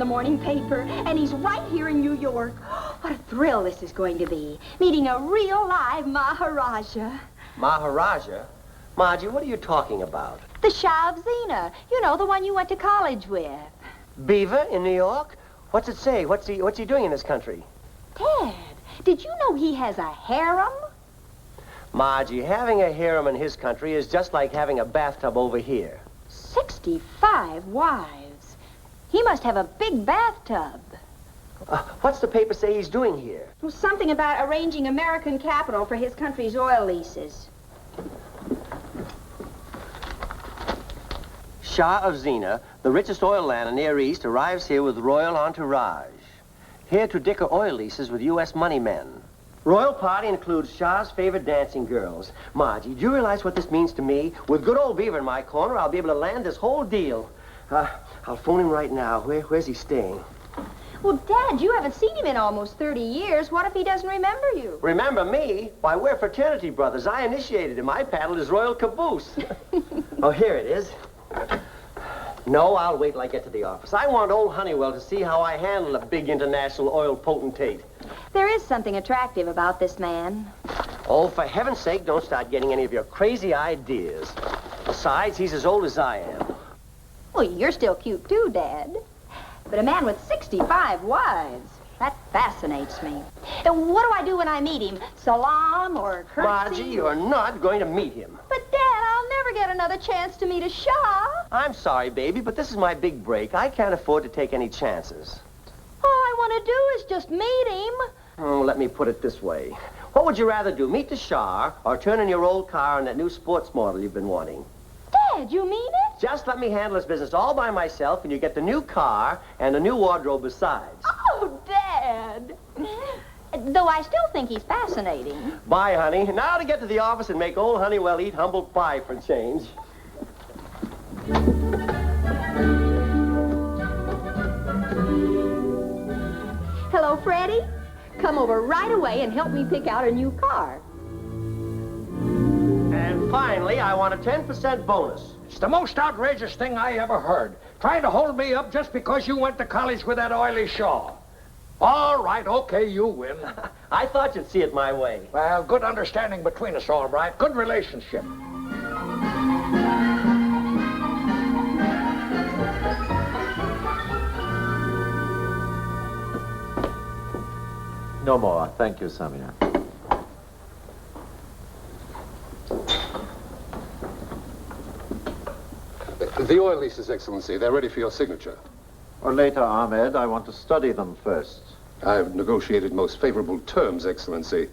morning paper, and he's right here in New York. What a thrill this is going to be, meeting a real live Maharaja. Maharaja? Margie, what are you talking about? The Shah of Zena. You know, the one you went to college with. Beaver in New York? What's it say? What's he doing in this country? Ted, did you know he has a harem? Margie, having a harem in his country is just like having a bathtub over here. 65 wives. He must have a big bathtub. What's the paper say he's doing here? Well, something about arranging American capital for his country's oil leases. Shah of Zena, the richest oil land in the Near East, arrives here with royal entourage. Here to dicker oil leases with U.S. money men. Royal party includes Shah's favorite dancing girls. Margie, do you realize what this means to me? With good old Beaver in my corner, I'll be able to land this whole deal. I'll phone him right now. Where's he staying? Well, Dad, you haven't seen him in almost 30 years. What if he doesn't remember you? Remember me? Why, we're fraternity brothers. I initiated him. I paddled his royal caboose. Oh, here it is. No, I'll wait till I get to the office. I want old Honeywell to see how I handle a big international oil potentate. There is something attractive about this man. Oh, for heaven's sake, don't start getting any of your crazy ideas. Besides, he's as old as I am. Well, you're still cute too, Dad. But a man with 65 wives, that fascinates me. And what do I do when I meet him? Salam or curtsy? Margie, you're not going to meet him. But, Dad, I'll never get another chance to meet a Shah. I'm sorry, baby, but this is my big break. I can't afford to take any chances. All I want to do is just meet him. Oh, let me put it this way. What would you rather do, meet the Shah or turn in your old car in that new sports model you've been wanting? Dad, you mean it? Just let me handle this business all by myself, and you get the new car and a new wardrobe besides. Oh, Dad. Though I still think he's fascinating. Bye, honey. Now to get to the office and make old Honeywell eat humble pie for a change. Hello, Freddie. Come over right away and help me pick out a new car. And finally, I want a 10% bonus. It's the most outrageous thing I ever heard. Trying to hold me up just because you went to college with that oily Shaw. All right, okay, you win. I thought you'd see it my way. Well, good understanding between us, all right. Good relationship. No more. Thank you, Samia. The oil leases, Excellency. They're ready for your signature. Or later, Ahmed. I want to study them first. I've negotiated most favorable terms, Excellency.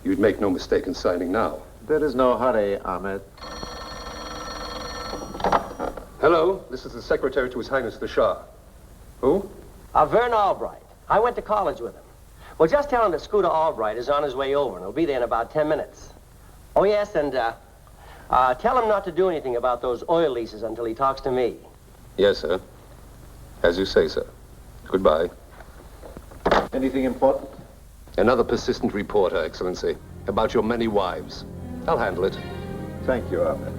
You'd make no mistake in signing now. There is no hurry, Ahmed. Hello, this is the Secretary to His Highness the Shah. Who? Vern Albright. I went to college with him. Well, just tell him that Scooter Albright is on his way over, and he'll be there in about 10 minutes. Oh, yes, and tell him not to do anything about those oil leases until he talks to me. Yes, sir. As you say, sir. Goodbye. Anything important? Another persistent reporter, Excellency, about your many wives. I'll handle it. Thank you, Ahmed.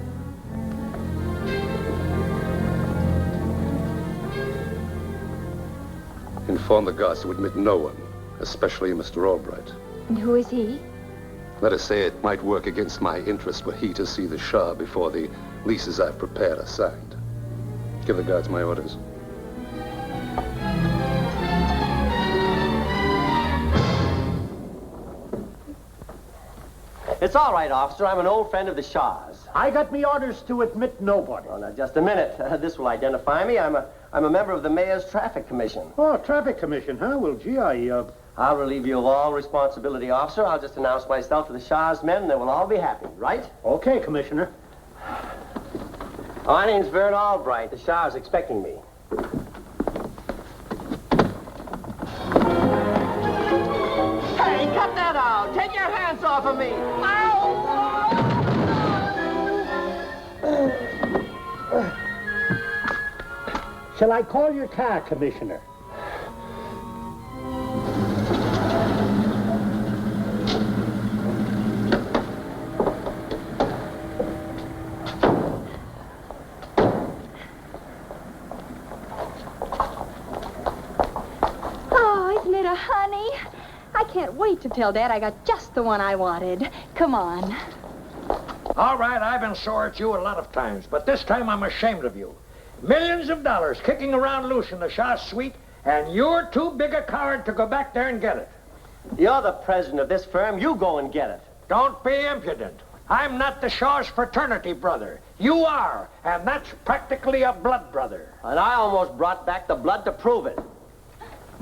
Inform the guards to admit no one, especially Mr. Albright. And who is he? Let us say it might work against my interest were he to see the Shah before the leases I've prepared are signed. Give the guards my orders. It's all right, officer. I'm an old friend of the Shah's. I got me orders to admit nobody. Oh, now, just a minute. This will identify me. I'm a member of the Mayor's Traffic Commission. Oh, Traffic Commission, huh? Well, gee, I'll relieve you of all responsibility, officer. I'll just announce myself to the Shah's men, and they will all be happy, right? Okay, Commissioner. My name's Vern Albright. The Shah's expecting me. Hey, cut that out! Take your hands off of me! Shall I call your car, Commissioner? to tell Dad I got just the one I wanted. Come on. All right, I've been sore at you a lot of times, but this time I'm ashamed of you. Millions of dollars kicking around loose in the Shah's suite, and you're too big a coward to go back there and get it. You're the president of this firm. You go and get it. Don't be impudent. I'm not the Shah's fraternity brother. You are, and that's practically a blood brother. And I almost brought back the blood to prove it.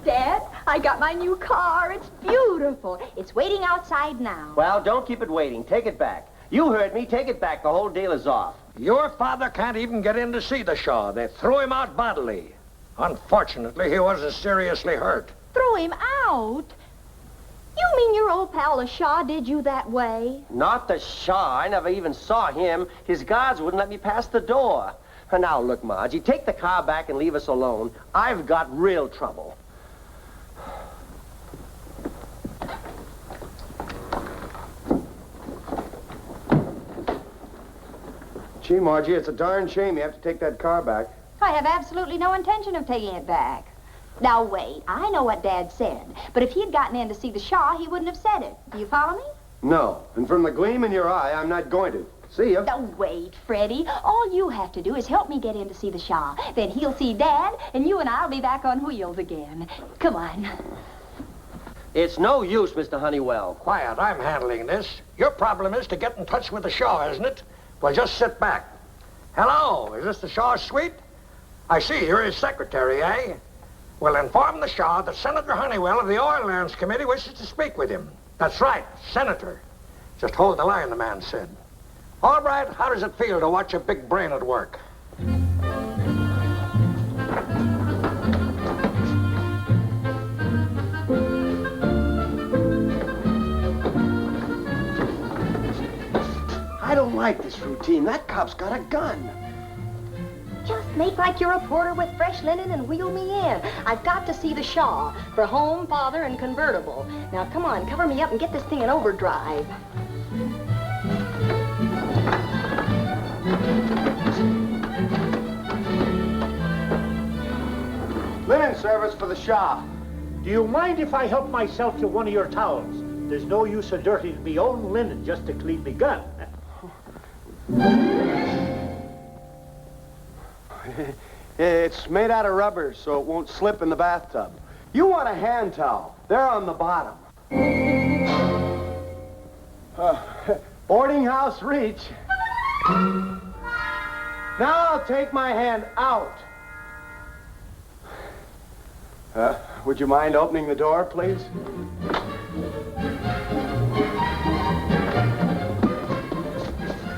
Dad, I got my new car. It's beautiful. It's waiting outside now. Well, don't keep it waiting. Take it back. You heard me. Take it back. The whole deal is off. Your father can't even get in to see the Shah. They threw him out bodily. Unfortunately, he wasn't seriously hurt. Threw him out? You mean your old pal, the Shah, did you that way? Not the Shah. I never even saw him. His guards wouldn't let me pass the door. And now, look, Margie, take the car back and leave us alone. I've got real trouble. Gee, Margie, it's a darn shame you have to take that car back. I have absolutely no intention of taking it back. Now, wait. I know what Dad said. But if he had gotten in to see the Shah, he wouldn't have said it. Do you follow me? No. And from the gleam in your eye, I'm not going to. See ya. Now, wait, Freddie. All you have to do is help me get in to see the Shah. Then he'll see Dad, and you and I'll be back on wheels again. Come on. It's no use, Mr. Honeywell. Quiet, I'm handling this. Your problem is to get in touch with the Shah, isn't it? Well, just sit back. Hello, is this the Shah's suite? I see, you're his secretary, eh? Well, inform the Shah that Senator Honeywell of the Oil Lands Committee wishes to speak with him. That's right, Senator. Just hold the line, the man said. All right, how does it feel to watch a big brain at work? I don't like this routine. That cop's got a gun. Just make like you're a porter with fresh linen and wheel me in. I've got to see the Shah for home, father, and convertible. Now, come on, cover me up and get this thing in overdrive. Linen service for the Shah. Do you mind if I help myself to one of your towels? There's no use of dirtying me own linen just to clean me gun. It's made out of rubber, so it won't slip in the bathtub. You want a hand towel. They're on the bottom. Boarding house reach. Now I'll take my hand out. Would you mind opening the door, please?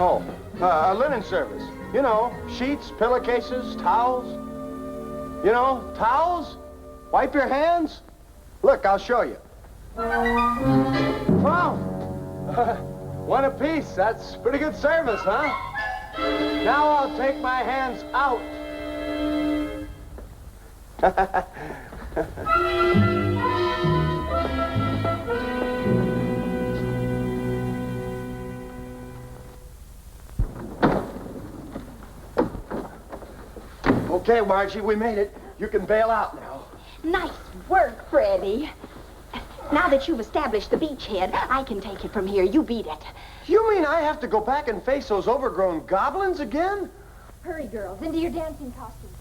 Oh, a linen service. You know, sheets, pillowcases, towels. You know, towels. Wipe your hands. Look, I'll show you. Wow. One apiece. That's pretty good service, huh? Now I'll take my hands out. Okay, Margie, we made it. You can bail out now. Nice work, Freddie. Now that you've established the beachhead, I can take it from here. You beat it. You mean I have to go back and face those overgrown goblins again? Hurry, girls, into your dancing costumes.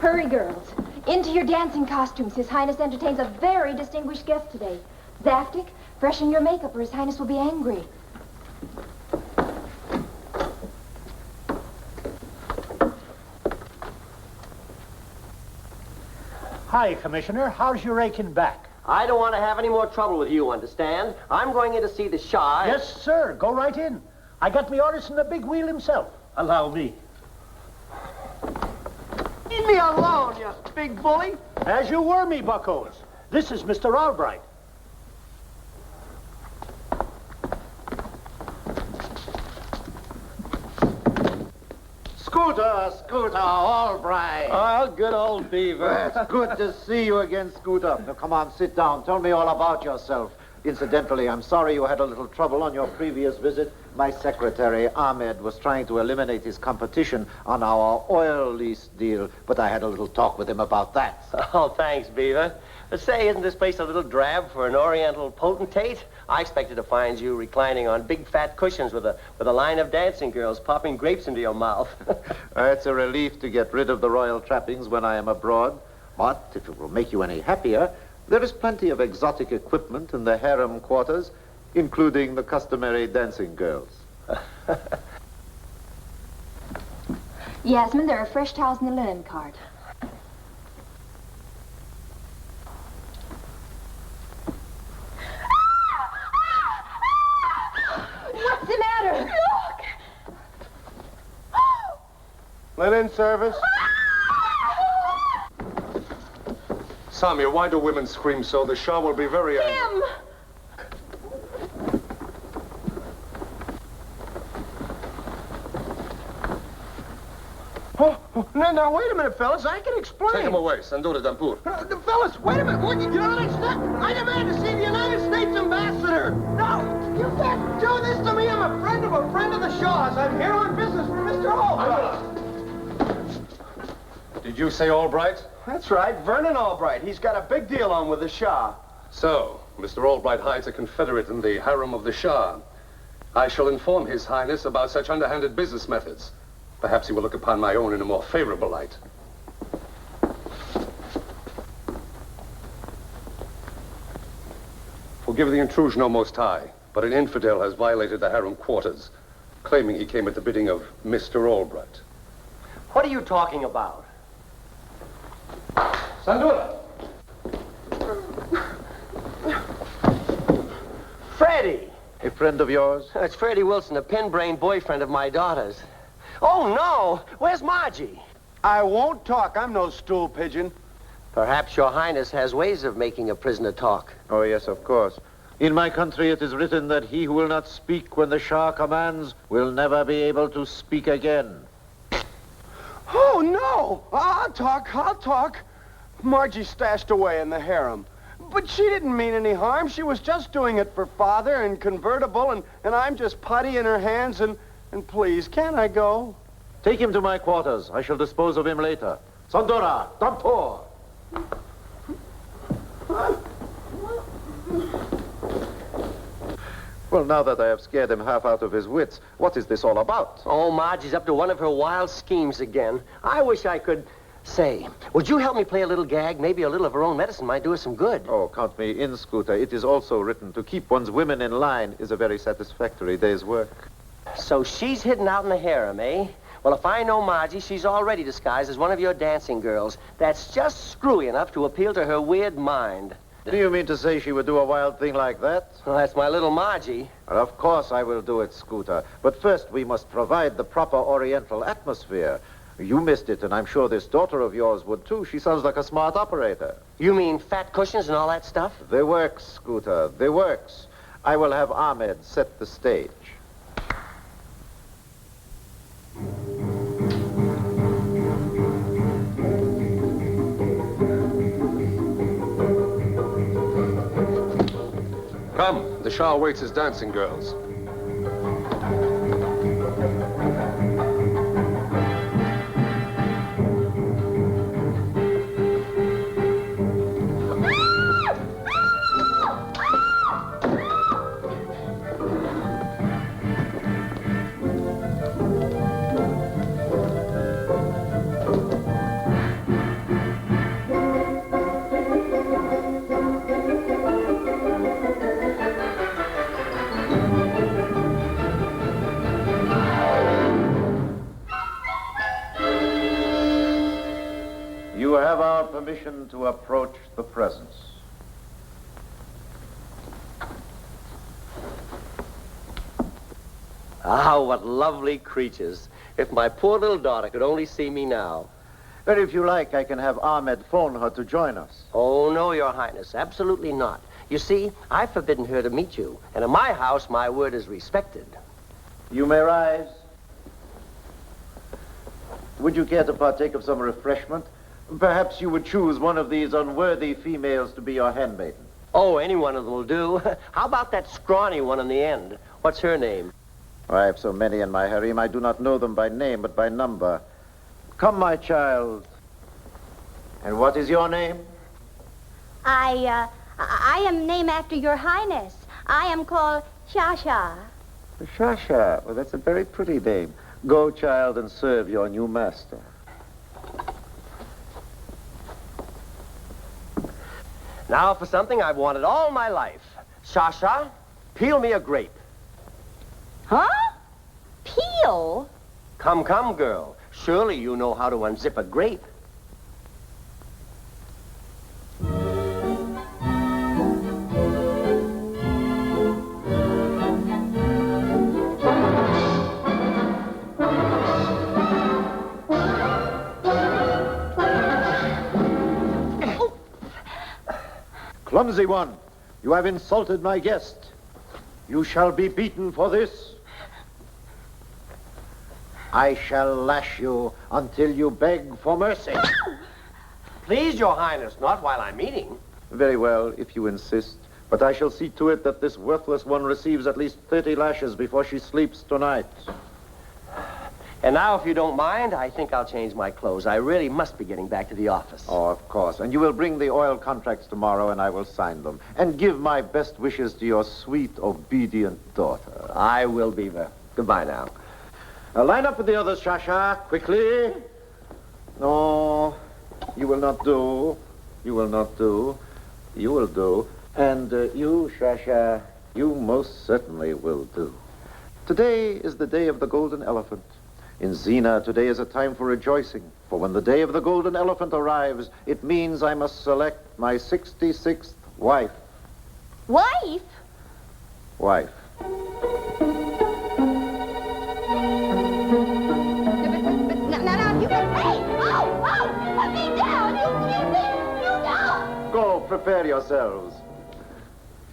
Hurry, girls. Into your dancing costumes. His Highness entertains a very distinguished guest today. Zaftig, freshen your makeup or His Highness will be angry. Hi, Commissioner. How's your aching back? I don't want to have any more trouble with you, understand? I'm going in to see the Shah. Yes, sir. Go right in. I got me orders from the big wheel himself. Allow me. Leave me alone, you big bully. As you were, me buckos. This is Mr. Albright. School Scooter, Albright. Oh, good old Beaver. It's good to see you again, Scooter. Now, come on, sit down. Tell me all about yourself. Incidentally, I'm sorry you had a little trouble on your previous visit. My secretary, Ahmed, was trying to eliminate his competition on our oil lease deal, but I had a little talk with him about that. Oh, thanks, Beaver. But say, isn't this place a little drab for an Oriental potentate? I expected to find you reclining on big fat cushions with a line of dancing girls popping grapes into your mouth. It's a relief to get rid of the royal trappings when I am abroad. But if it will make you any happier, there is plenty of exotic equipment in the harem quarters, including the customary dancing girls. Yasmin, there are fresh towels in the linen cart. What's the matter? Look! Linen service? Samia, why do women scream so? The Shah will be very angry. Him! Oh, now, wait a minute, fellas. I can explain. Take him away. Sandura Dampur. Fellas, wait a minute. Look, you don't understand. I demand to see the United States ambassador. No, you can't do this to me. I'm a friend of the Shah's. I'm here on business for Mr. Albright. Did you say Albright? That's right, Vernon Albright. He's got a big deal on with the Shah. So, Mr. Albright hides a confederate in the harem of the Shah. I shall inform His Highness about such underhanded business methods. Perhaps he will look upon my own in a more favorable light. Forgive the intrusion, O Most High, but an infidel has violated the harem quarters, claiming he came at the bidding of Mr. Albright. What are you talking about? Sandura! Freddie! A friend of yours? It's Freddie Wilson, a pin-brain boyfriend of my daughter's. Oh, no! Where's Margie? I won't talk. I'm no stool pigeon. Perhaps your highness has ways of making a prisoner talk. Oh, yes, of course. In my country, it is written that he who will not speak when the Shah commands will never be able to speak again. Oh, no! I'll talk. Margie's stashed away in the harem. But she didn't mean any harm. She was just doing it for father and convertible, and I'm just putty in her hands, and please, can't I go? Take him to my quarters. I shall dispose of him later. Sandura, Dampur! Well, now that I have scared him half out of his wits, what is this all about? Oh, Margie's up to one of her wild schemes again. I wish I could... Say, would you help me play a little gag? Maybe a little of her own medicine might do us some good. Oh, count me in, Scooter. It is also written to keep one's women in line is a very satisfactory day's work. So she's hidden out in the harem, eh? Well, if I know Margie, she's already disguised as one of your dancing girls. That's just screwy enough to appeal to her weird mind. Do you mean to say she would do a wild thing like that? Well, that's my little Margie. Well, of course I will do it, Scooter. But first we must provide the proper Oriental atmosphere. You missed it, and I'm sure this daughter of yours would, too. She sounds like a smart operator. You mean fat cushions and all that stuff? They works, Scooter. They works. I will have Ahmed set the stage. Come, the Shah awaits his dancing girls. You have our permission to approach the presence. Ah, what lovely creatures. If my poor little daughter could only see me now. But if you like, I can have Ahmed phone her to join us. Oh, no, Your Highness, absolutely not. You see, I've forbidden her to meet you, and in my house, my word is respected. You may rise. would you care to partake of some refreshment? Perhaps you would choose one of these unworthy females to be your handmaiden. Oh, any one of them will do. How about that scrawny one in the end? What's her name? I have so many in my harem, I do not know them by name, but by number. Come, my child. And what is your name? I am named after your highness. I am called Shah. Shah. Well, that's a very pretty name. Go, child, and serve your new master. Now for something I've wanted all my life. Shah, peel me a grape. Huh? Peel? Come, girl. Surely you know how to unzip a grape. Clumsy one, you have insulted my guest. You shall be beaten for this. I shall lash you until you beg for mercy. Please, Your Highness, not while I'm eating. Very well, if you insist. But I shall see to it that this worthless one receives at least 30 lashes before she sleeps tonight. And now, if you don't mind, I think I'll change my clothes. I really must be getting back to the office. Oh, of course. And you will bring the oil contracts tomorrow, and I will sign them. And give my best wishes to your sweet, obedient daughter. I will, Beaver. Goodbye now. Line up with the others, Shah, quickly. No, you will not do. You will not do. You will do. And you, Shah, you most certainly will do. Today is the day of the golden elephant. In Zena, today is a time for rejoicing. For when the day of the golden elephant arrives, it means I must select my 66th wife. Wife? Wife. No, you can... Hey! Oh! Let me down! You don't! Go, prepare yourselves.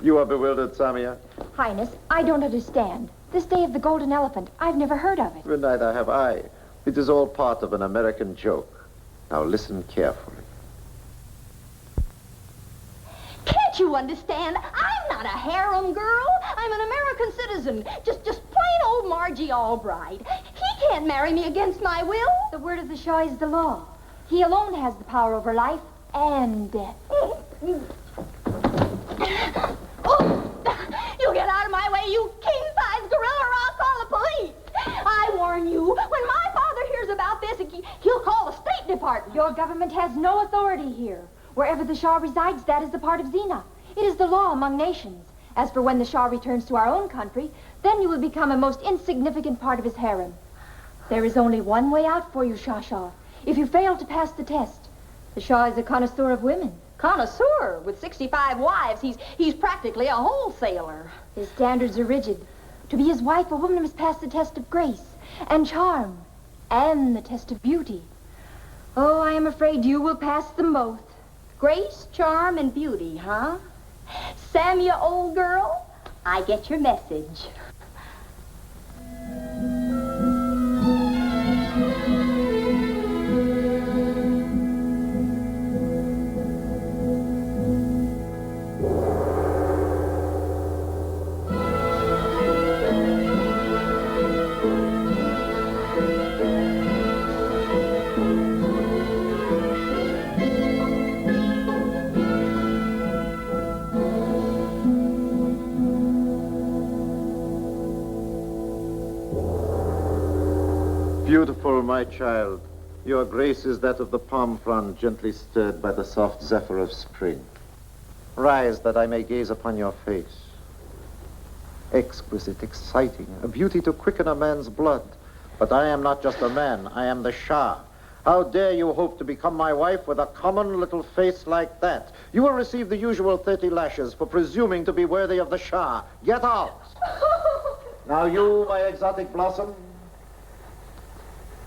You are bewildered, Samia? Highness, I don't understand. This day of the golden elephant, I've never heard of it. Well, neither have I. It is all part of an American joke. Now listen carefully. Can't you understand? I'm not a harem girl. I'm an American citizen. Just plain old Margie Albright. He can't marry me against my will. The word of the Shah is the law. He alone has the power over life and death. You get out of my way, you king-sized gorilla, or I'll call the police. I warn you, when my father hears about this, he'll call the State Department. Your government has no authority here. Wherever the Shah resides, that is the part of Zena. It is the law among nations. As for when the Shah returns to our own country, then you will become a most insignificant part of his harem. There is only one way out for you, Shah. If you fail to pass the test, the Shah is a connoisseur of women. Connoisseur with 65 wives. He's practically a wholesaler. His standards are rigid. To be his wife, a woman must pass the test of grace and charm and the test of beauty. Oh, I am afraid you will pass them both. Grace, charm, and beauty, huh? Samia, old girl, I get your message. Beautiful, my child. Your grace is that of the palm frond gently stirred by the soft zephyr of spring. Rise that I may gaze upon your face. Exquisite, exciting, a beauty to quicken a man's blood. But I am not just a man, I am the Shah. How dare you hope to become my wife with a common little face like that? You will receive the usual 30 lashes for presuming to be worthy of the Shah. Get out! Now you, my exotic blossom,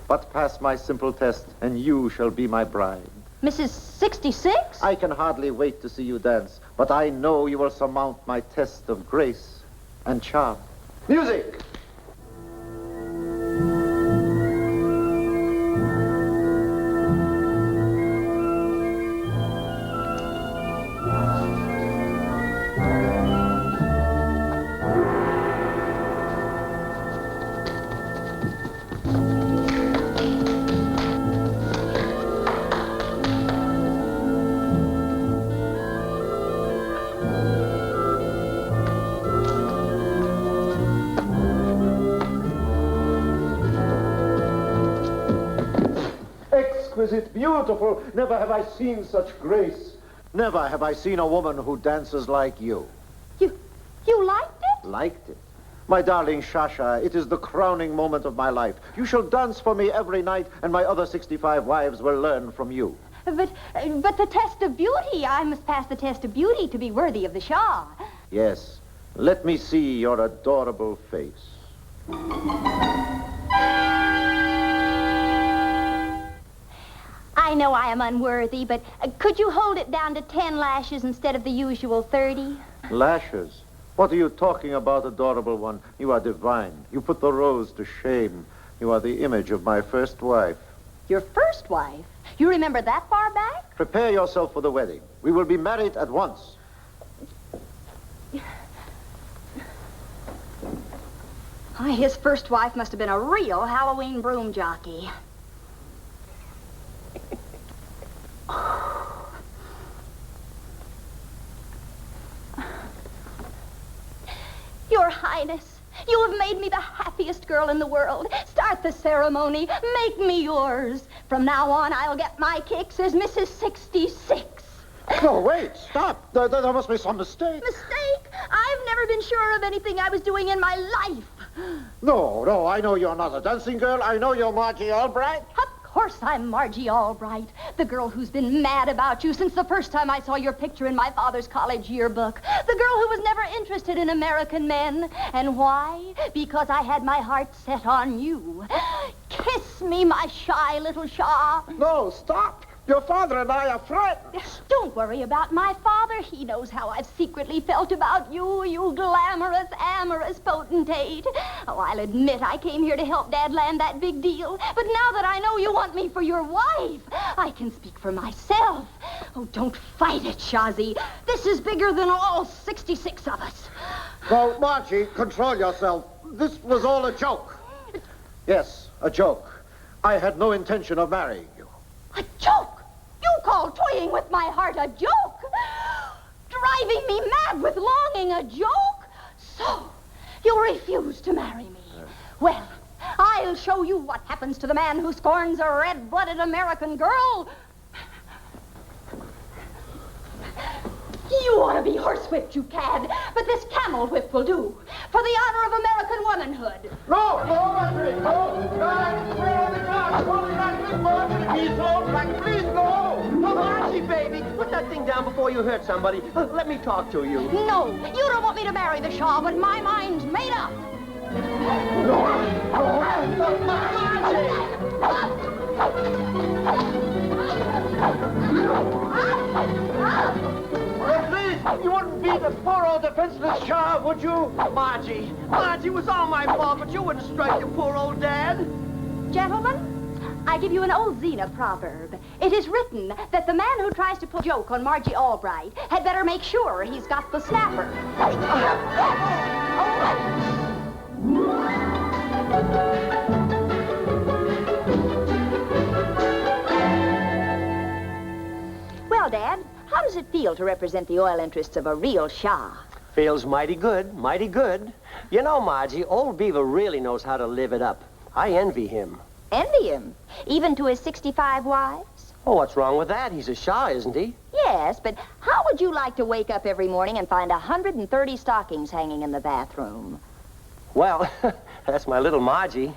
but pass my simple test, and you shall be my bride. Mrs. 66? I can hardly wait to see you dance, but I know you will surmount my test of grace and charm. Music! exquisite, beautiful. Never have I seen such grace. Never have I seen a woman who dances like you. You liked it? Liked it? My darling Shasha, it is the crowning moment of my life. You shall dance for me every night, and my other 65 wives will learn from you. But the test of beauty. I must pass the test of beauty to be worthy of the Shah. Yes. Let me see your adorable face. I know I am unworthy, but could you hold it down to 10 lashes instead of the usual 30? Lashes? What are you talking about, adorable one? You are divine. You put the rose to shame. You are the image of my first wife. Your first wife? You remember that far back? Prepare yourself for the wedding. We will be married at once. Why, his first wife must have been a real Halloween broom jockey. Your Highness, you have made me the happiest girl in the world. Start the ceremony. Make me yours. From now on, I'll get my kicks as Mrs. 66. No, wait, stop. There must be some mistake. Mistake? I've never been sure of anything I was doing in my life. No, I know you're not a dancing girl. I know you're Margie Albright. Of course I'm Margie Albright, the girl who's been mad about you since the first time I saw your picture in my father's college yearbook. The girl who was never interested in American men. And why? Because I had my heart set on you. Kiss me, my shy little Shah. No, stop. Your father and I are friends. Don't worry about my father. He knows how I've secretly felt about you, you glamorous, amorous potentate. Oh, I'll admit I came here to help Dad land that big deal. But now that I know you want me for your wife, I can speak for myself. Oh, don't fight it, Shazzy. This is bigger than all 66 of us. No, Margie, control yourself. This was all a joke. Yes, a joke. I had no intention of marrying you. A joke? You call toying with my heart a joke? Driving me mad with longing a joke? So, you refuse to marry me. Well, I'll show you what happens to the man who scorns a red-blooded American girl. You ought to be horsewhipped, you cad, but this camel whip will do. For the honor of American womanhood. No, Margie, no. Where are the guards? Holding on to Margie. He's all right. Please, no. Oh, Margie, baby, put that thing down before you hurt somebody. Let me talk to you. No, you don't want me to marry the Shah, but my mind's made up. Please, you wouldn't beat a poor old defenseless Shah, would you? Margie, it was all my fault, but you wouldn't strike your poor old dad. Gentlemen, I give you an old Zena proverb. It is written that the man who tries to pull a joke on Margie Albright had better make sure he's got the snapper. Well, Dad, how does it feel to represent the oil interests of a real Shah? Feels mighty good, mighty good. You know, Margie, old Beaver really knows how to live it up. I envy him. Envy him? Even to his 65 wives? Oh, what's wrong with that? He's a Shah, isn't he? Yes, but how would you like to wake up every morning and find 130 stockings hanging in the bathroom? Well, that's my little Margie.